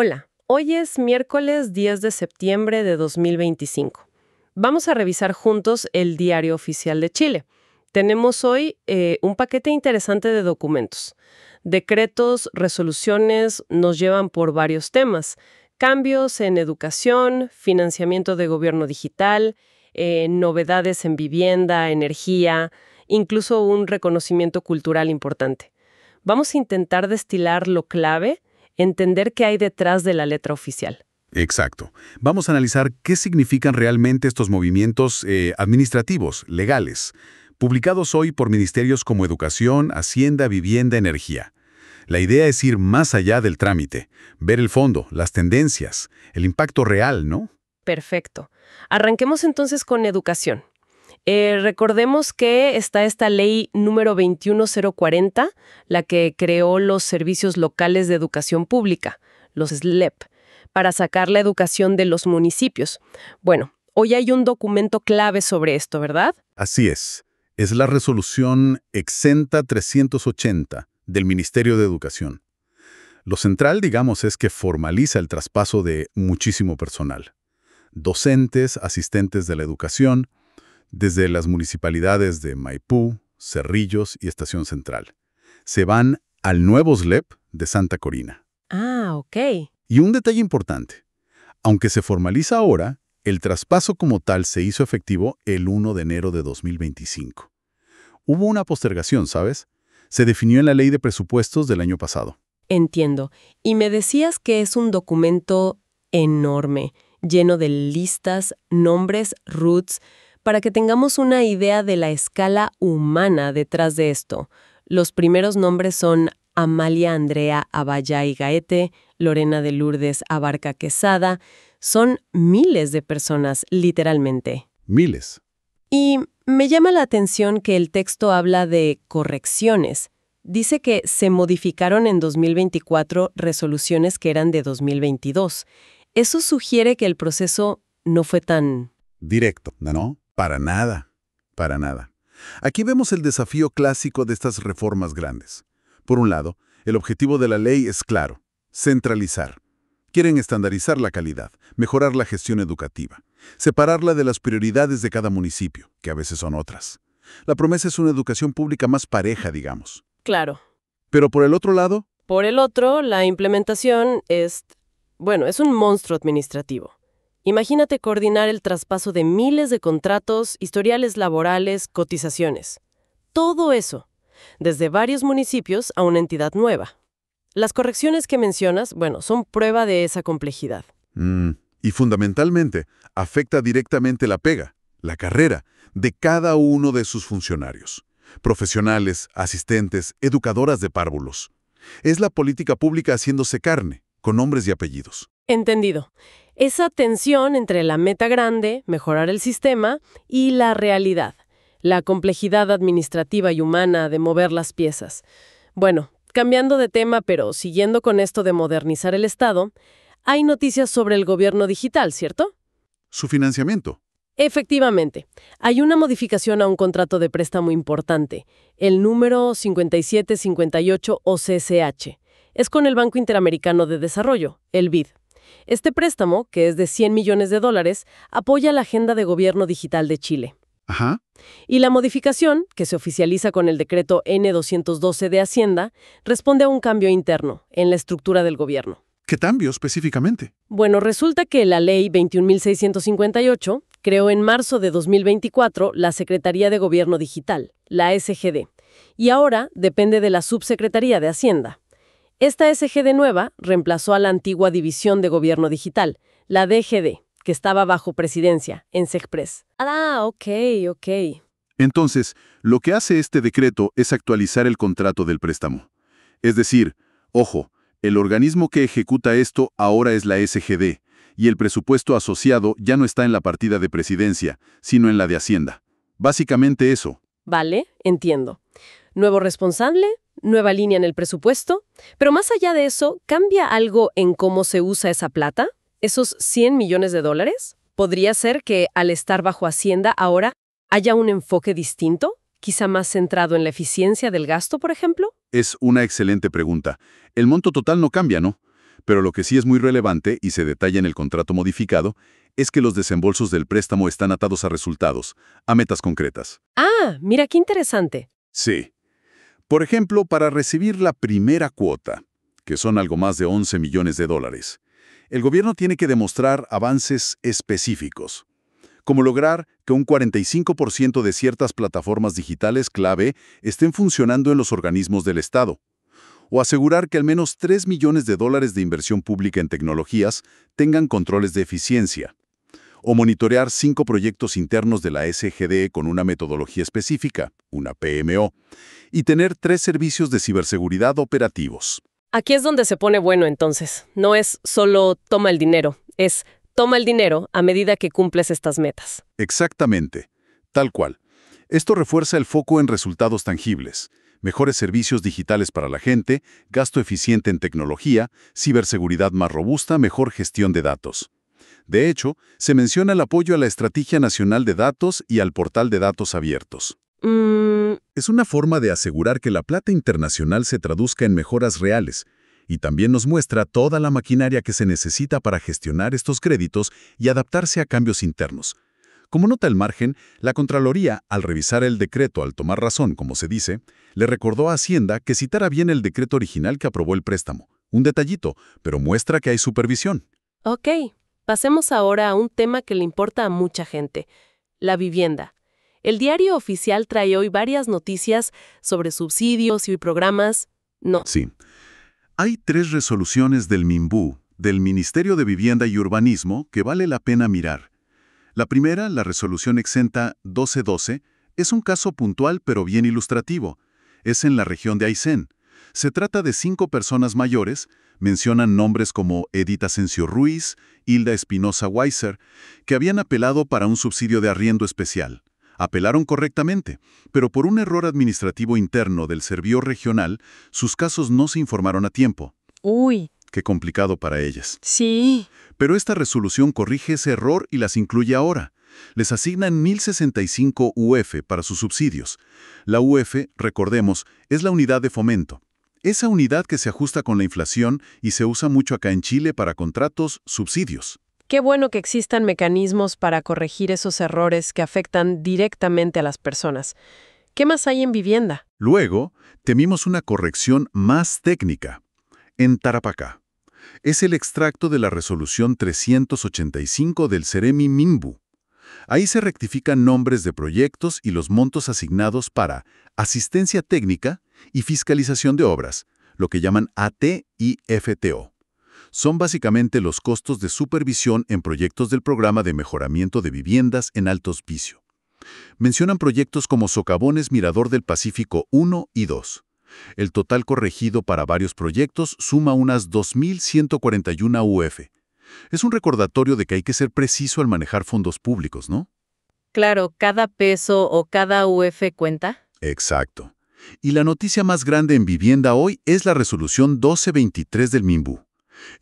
Hola, hoy es miércoles 10 de septiembre de 2025. Vamos a revisar juntos el Diario Oficial de Chile. Tenemos hoy un paquete interesante de documentos. Decretos, resoluciones nos llevan por varios temas. Cambios en educación, financiamiento de gobierno digital, novedades en vivienda, energía, incluso un reconocimiento cultural importante. Vamos a intentar destilar lo clave, entender qué hay detrás de la letra oficial. Exacto. Vamos a analizar qué significan realmente estos movimientos administrativos, legales, publicados hoy por ministerios como Educación, Hacienda, Vivienda, Energía. La idea es ir más allá del trámite, ver el fondo, las tendencias, el impacto real, ¿no? Perfecto. Arranquemos entonces con educación. Recordemos que está esta ley número 21040, la que creó los servicios locales de educación pública, los SLEP, para sacar la educación de los municipios. Bueno, hoy hay un documento clave sobre esto, ¿verdad? Así es. Es la resolución Exenta 380 del Ministerio de Educación. Lo central, digamos, es que formaliza el traspaso de muchísimo personal. Docentes, asistentes de la educación, desde las municipalidades de Maipú, Cerrillos y Estación Central. Se van al nuevo SLEP de Santa Corina. Ah, ok. Y un detalle importante. Aunque se formaliza ahora, el traspaso como tal se hizo efectivo el 1 de enero de 2025. Hubo una postergación, ¿sabes? Se definió en la Ley de Presupuestos del año pasado. Entiendo. Y me decías que es un documento enorme, lleno de listas, nombres, RUTs, para que tengamos una idea de la escala humana detrás de esto. Los primeros nombres son Amalia Andrea Abayay Gaete, Lorena de Lourdes Abarca Quesada. Son miles de personas, literalmente. Miles. Y me llama la atención que el texto habla de correcciones. Dice que se modificaron en 2024 resoluciones que eran de 2022. Eso sugiere que el proceso no fue tan... Directo, ¿no? Para nada. Para nada. Aquí vemos el desafío clásico de estas reformas grandes. Por un lado, el objetivo de la ley es claro: centralizar. Quieren estandarizar la calidad, mejorar la gestión educativa, separarla de las prioridades de cada municipio, que a veces son otras. La promesa es una educación pública más pareja, digamos. Claro. Pero por el otro lado... Por el otro, la implementación es un monstruo administrativo. Imagínate coordinar el traspaso de miles de contratos, historiales laborales, cotizaciones. Todo eso, desde varios municipios a una entidad nueva. Las correcciones que mencionas, son prueba de esa complejidad. Y fundamentalmente, afecta directamente la pega, la carrera, de cada uno de sus funcionarios. Profesionales, asistentes, educadoras de párvulos. Es la política pública haciéndose carne, con nombres y apellidos. Entendido. Esa tensión entre la meta grande, mejorar el sistema, y la realidad, la complejidad administrativa y humana de mover las piezas. Bueno, cambiando de tema, pero siguiendo con esto de modernizar el Estado, hay noticias sobre el gobierno digital, ¿cierto? Su financiamiento. Efectivamente, hay una modificación a un contrato de préstamo importante, el número 5758 OCSH. Es con el Banco Interamericano de Desarrollo, el BID. Este préstamo, que es de $100 millones, apoya la agenda de gobierno digital de Chile. Ajá. Y la modificación, que se oficializa con el decreto N212 de Hacienda, responde a un cambio interno en la estructura del gobierno. ¿Qué cambio específicamente? Bueno, resulta que la Ley 21.658 creó en marzo de 2024 la Secretaría de Gobierno Digital, la SGD, y ahora depende de la Subsecretaría de Hacienda. Esta SGD nueva reemplazó a la antigua División de Gobierno Digital, la DGD, que estaba bajo presidencia, en SEGPRES. Ah, ok. Entonces, lo que hace este decreto es actualizar el contrato del préstamo. Es decir, ojo, el organismo que ejecuta esto ahora es la SGD, y el presupuesto asociado ya no está en la partida de presidencia, sino en la de Hacienda. Básicamente eso. Vale, entiendo. Nuevo responsable, nueva línea en el presupuesto, pero más allá de eso, ¿cambia algo en cómo se usa esa plata? ¿Esos $100 millones? ¿Podría ser que al estar bajo Hacienda ahora haya un enfoque distinto? ¿Quizá más centrado en la eficiencia del gasto, por ejemplo? Es una excelente pregunta. El monto total no cambia, ¿no? Pero lo que sí es muy relevante, y se detalla en el contrato modificado, es que los desembolsos del préstamo están atados a resultados, a metas concretas. Ah, mira qué interesante. Sí. Por ejemplo, para recibir la primera cuota, que son algo más de 11 millones de dólares, el gobierno tiene que demostrar avances específicos, como lograr que un 45% de ciertas plataformas digitales clave estén funcionando en los organismos del Estado, o asegurar que al menos 3 millones de dólares de inversión pública en tecnologías tengan controles de eficiencia, o monitorear 5 proyectos internos de la SGD con una metodología específica, una PMO, y tener 3 servicios de ciberseguridad operativos. Aquí es donde se pone bueno entonces. No es solo toma el dinero, es toma el dinero a medida que cumples estas metas. Exactamente, tal cual. Esto refuerza el foco en resultados tangibles, mejores servicios digitales para la gente, gasto eficiente en tecnología, ciberseguridad más robusta, mejor gestión de datos. De hecho, se menciona el apoyo a la Estrategia Nacional de Datos y al Portal de Datos Abiertos. Es una forma de asegurar que la plata internacional se traduzca en mejoras reales, y también nos muestra toda la maquinaria que se necesita para gestionar estos créditos y adaptarse a cambios internos. Como nota al margen, la Contraloría, al revisar el decreto al tomar razón, como se dice, le recordó a Hacienda que citara bien el decreto original que aprobó el préstamo. Un detallito, pero muestra que hay supervisión. Ok, pasemos ahora a un tema que le importa a mucha gente, la vivienda. El diario oficial trae hoy varias noticias sobre subsidios y programas. No. Sí. Hay 3 resoluciones del MIMBU, del Ministerio de Vivienda y Urbanismo, que vale la pena mirar. La primera, la resolución exenta 1212, es un caso puntual pero bien ilustrativo. Es en la región de Aysén. Se trata de 5 personas mayores, mencionan nombres como Edith Asensio Ruiz, Hilda Espinosa Weiser, que habían apelado para un subsidio de arriendo especial. Apelaron correctamente, pero por un error administrativo interno del Servio Regional, sus casos no se informaron a tiempo. Uy. Qué complicado para ellas. Sí. Pero esta resolución corrige ese error y las incluye ahora. Les asignan 1.065 UF para sus subsidios. La UF, recordemos, es la unidad de fomento. Esa unidad que se ajusta con la inflación y se usa mucho acá en Chile para contratos, subsidios. Qué bueno que existan mecanismos para corregir esos errores que afectan directamente a las personas. ¿Qué más hay en vivienda? Luego, temimos una corrección más técnica. En Tarapacá. Es el extracto de la resolución 385 del Ceremi Minbu. Ahí se rectifican nombres de proyectos y los montos asignados para asistencia técnica y fiscalización de obras, lo que llaman AT y FTO. Son básicamente los costos de supervisión en proyectos del Programa de Mejoramiento de Viviendas en Alto Hospicio. Mencionan proyectos como Socavones Mirador del Pacífico 1 y 2. El total corregido para varios proyectos suma unas 2.141 UF. Es un recordatorio de que hay que ser preciso al manejar fondos públicos, ¿no? Claro, cada peso o cada UF cuenta. Exacto. Y la noticia más grande en vivienda hoy es la resolución 1223 del MIMBU.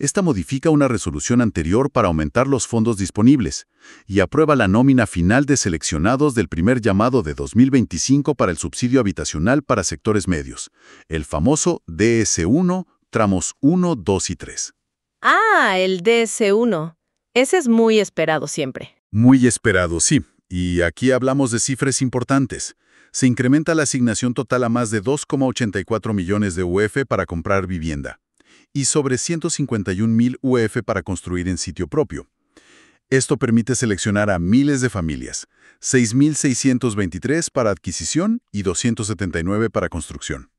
Esta modifica una resolución anterior para aumentar los fondos disponibles y aprueba la nómina final de seleccionados del primer llamado de 2025 para el subsidio habitacional para sectores medios, el famoso DS1, tramos 1, 2 y 3. Ah, el DS1. Ese es muy esperado siempre. Muy esperado, sí. Y aquí hablamos de cifras importantes. Se incrementa la asignación total a más de 2,84 millones de UF para comprar vivienda y sobre 151.000 UF para construir en sitio propio. Esto permite seleccionar a miles de familias, 6.623 para adquisición y 279 para construcción.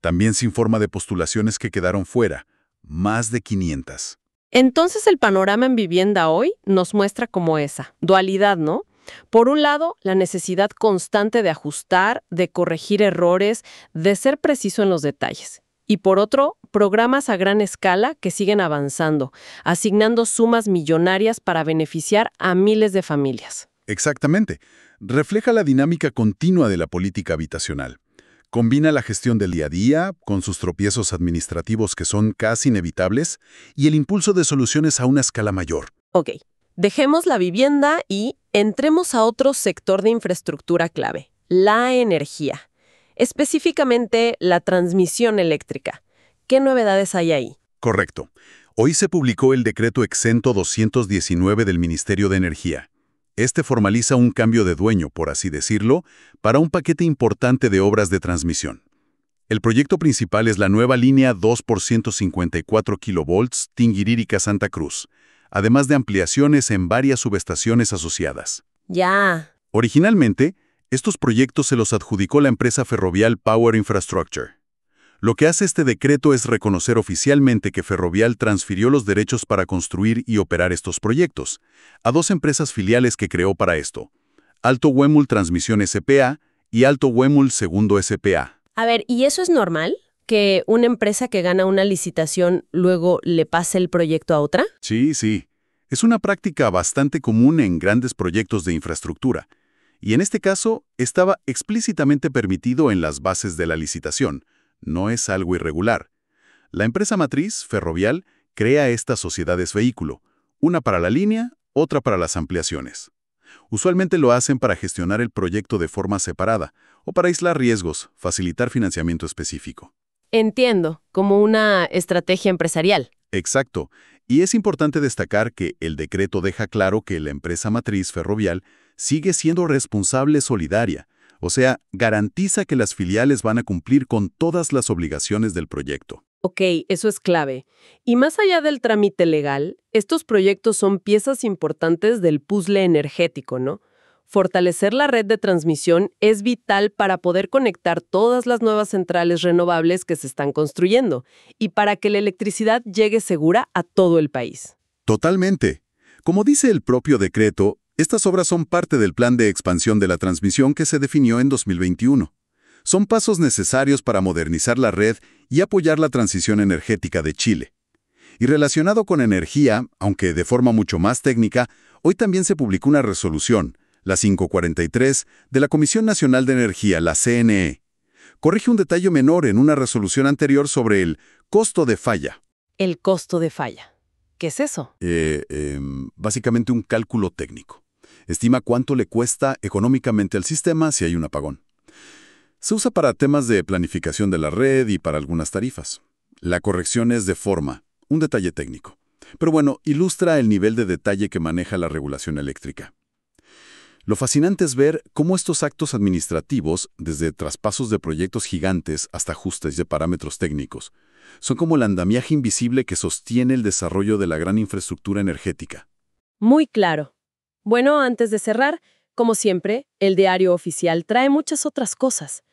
También se informa de postulaciones que quedaron fuera, más de 500. Entonces el panorama en vivienda hoy nos muestra como esa dualidad, ¿no? Por un lado, la necesidad constante de ajustar, de corregir errores, de ser preciso en los detalles. Y por otro, programas a gran escala que siguen avanzando, asignando sumas millonarias para beneficiar a miles de familias. Exactamente. Refleja la dinámica continua de la política habitacional. Combina la gestión del día a día, con sus tropiezos administrativos que son casi inevitables, y el impulso de soluciones a una escala mayor. Ok, dejemos la vivienda y entremos a otro sector de infraestructura clave, la energía. Específicamente, la transmisión eléctrica. ¿Qué novedades hay ahí? Correcto. Hoy se publicó el decreto exento 219 del Ministerio de Energía. Este formaliza un cambio de dueño, por así decirlo, para un paquete importante de obras de transmisión. El proyecto principal es la nueva línea 2 por 154 kV Tinguirírica-Santa Cruz, además de ampliaciones en varias subestaciones asociadas. Ya. Originalmente, estos proyectos se los adjudicó la empresa Ferrovial Power Infrastructure. Lo que hace este decreto es reconocer oficialmente que Ferrovial transfirió los derechos para construir y operar estos proyectos a dos empresas filiales que creó para esto, Alto Huemul Transmisión S.p.A. y Alto Huemul Segundo S.p.A. A ver, ¿y eso es normal? ¿Que una empresa que gana una licitación luego le pase el proyecto a otra? Sí, sí. Es una práctica bastante común en grandes proyectos de infraestructura, y en este caso estaba explícitamente permitido en las bases de la licitación. No es algo irregular. La empresa matriz, Ferrovial, crea estas sociedades vehículo, una para la línea, otra para las ampliaciones. Usualmente lo hacen para gestionar el proyecto de forma separada o para aislar riesgos, facilitar financiamiento específico. Entiendo, como una estrategia empresarial. Exacto. Y es importante destacar que el decreto deja claro que la empresa matriz Ferrovial sigue siendo responsable solidaria, o sea, garantiza que las filiales van a cumplir con todas las obligaciones del proyecto. Ok, eso es clave. Y más allá del trámite legal, estos proyectos son piezas importantes del puzzle energético, ¿no? Fortalecer la red de transmisión es vital para poder conectar todas las nuevas centrales renovables que se están construyendo y para que la electricidad llegue segura a todo el país. Totalmente. Como dice el propio decreto, estas obras son parte del plan de expansión de la transmisión que se definió en 2021. Son pasos necesarios para modernizar la red y apoyar la transición energética de Chile. Y relacionado con energía, aunque de forma mucho más técnica, hoy también se publicó una resolución, la 543, de la Comisión Nacional de Energía, la CNE. Corrige un detalle menor en una resolución anterior sobre el costo de falla. El costo de falla. ¿Qué es eso? Básicamente un cálculo técnico. Estima cuánto le cuesta económicamente al sistema si hay un apagón. Se usa para temas de planificación de la red y para algunas tarifas. La corrección es de forma, un detalle técnico. Pero bueno, ilustra el nivel de detalle que maneja la regulación eléctrica. Lo fascinante es ver cómo estos actos administrativos, desde traspasos de proyectos gigantes hasta ajustes de parámetros técnicos, son como el andamiaje invisible que sostiene el desarrollo de la gran infraestructura energética. Muy claro. Bueno, antes de cerrar, como siempre, el diario oficial trae muchas otras cosas.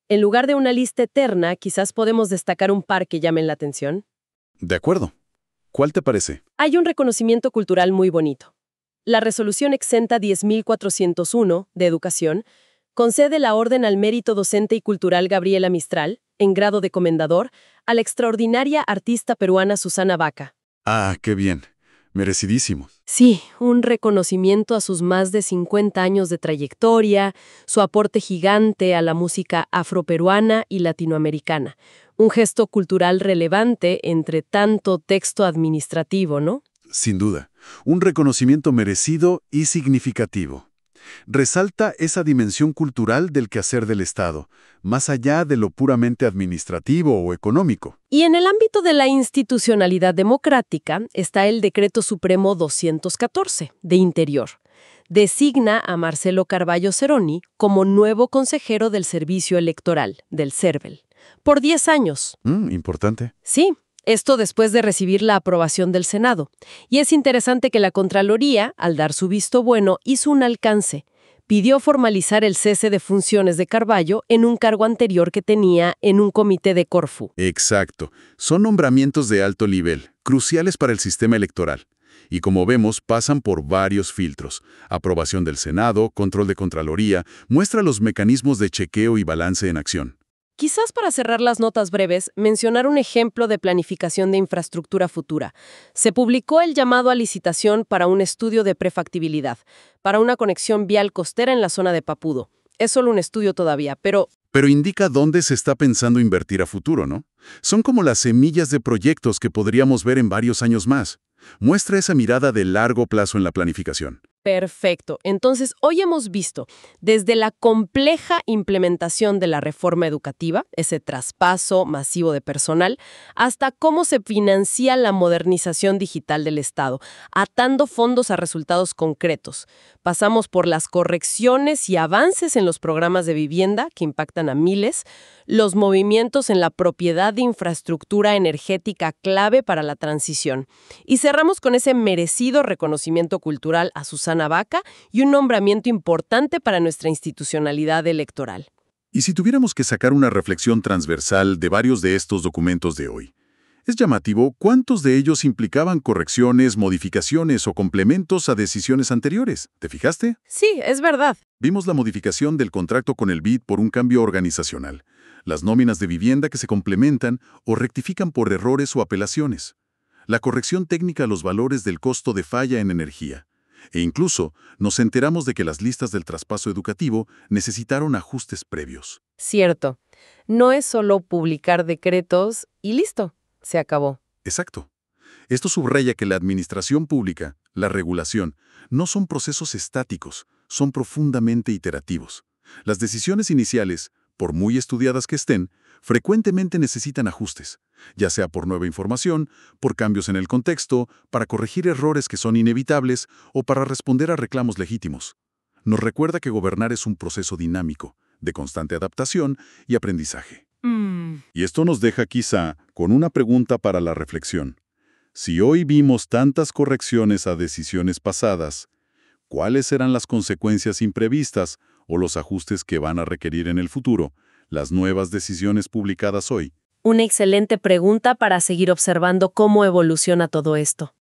En lugar de una lista eterna, quizás podemos destacar un par que llamen la atención. De acuerdo. ¿Cuál te parece? Hay un reconocimiento cultural muy bonito. La resolución exenta 10.401 de Educación concede la Orden al Mérito Docente y Cultural Gabriela Mistral, en grado de comendador, a la extraordinaria artista peruana Susana Vaca. Ah, qué bien. Merecidísimo. Sí, un reconocimiento a sus más de 50 años de trayectoria, su aporte gigante a la música afroperuana y latinoamericana. Un gesto cultural relevante entre tanto texto administrativo, ¿no? Sin duda. Un reconocimiento merecido y significativo. Resalta esa dimensión cultural del quehacer del Estado, más allá de lo puramente administrativo o económico. Y en el ámbito de la institucionalidad democrática está el Decreto Supremo 214, de Interior. Designa a Marcelo Carballo Ceroni como nuevo consejero del Servicio Electoral, del CERVEL, por 10 años. Importante. Sí. Esto después de recibir la aprobación del Senado. Y es interesante que la Contraloría, al dar su visto bueno, hizo un alcance. Pidió formalizar el cese de funciones de Carballo en un cargo anterior que tenía en un comité de Corfú. Exacto. Son nombramientos de alto nivel, cruciales para el sistema electoral. Y como vemos, pasan por varios filtros. Aprobación del Senado, control de Contraloría, muestra los mecanismos de chequeo y balance en acción. Quizás para cerrar las notas breves, mencionar un ejemplo de planificación de infraestructura futura. Se publicó el llamado a licitación para un estudio de prefactibilidad, para una conexión vial costera en la zona de Papudo. Es solo un estudio todavía, pero indica dónde se está pensando invertir a futuro, ¿no? Son como las semillas de proyectos que podríamos ver en varios años más. Muestra esa mirada de largo plazo en la planificación. Perfecto. Entonces, hoy hemos visto desde la compleja implementación de la reforma educativa, ese traspaso masivo de personal, hasta cómo se financia la modernización digital del Estado, atando fondos a resultados concretos. Pasamos por las correcciones y avances en los programas de vivienda que impactan a miles, los movimientos en la propiedad de infraestructura energética clave para la transición. Y cerramos con ese merecido reconocimiento cultural a Susana Baca y un nombramiento importante para nuestra institucionalidad electoral. Y si tuviéramos que sacar una reflexión transversal de varios de estos documentos de hoy, es llamativo cuántos de ellos implicaban correcciones, modificaciones o complementos a decisiones anteriores. ¿Te fijaste? Sí, es verdad. Vimos la modificación del contrato con el BID por un cambio organizacional, las nóminas de vivienda que se complementan o rectifican por errores o apelaciones, la corrección técnica a los valores del costo de falla en energía, e incluso nos enteramos de que las listas del traspaso educativo necesitaron ajustes previos. Cierto. No es solo publicar decretos y listo, se acabó. Exacto. Esto subraya que la administración pública, la regulación, no son procesos estáticos, son profundamente iterativos. Las decisiones iniciales, por muy estudiadas que estén, frecuentemente necesitan ajustes, ya sea por nueva información, por cambios en el contexto, para corregir errores que son inevitables o para responder a reclamos legítimos. Nos recuerda que gobernar es un proceso dinámico, de constante adaptación y aprendizaje. Y esto nos deja quizá con una pregunta para la reflexión. Si hoy vimos tantas correcciones a decisiones pasadas, ¿cuáles serán las consecuencias imprevistas o los ajustes que van a requerir en el futuro las nuevas decisiones publicadas hoy? Una excelente pregunta para seguir observando cómo evoluciona todo esto.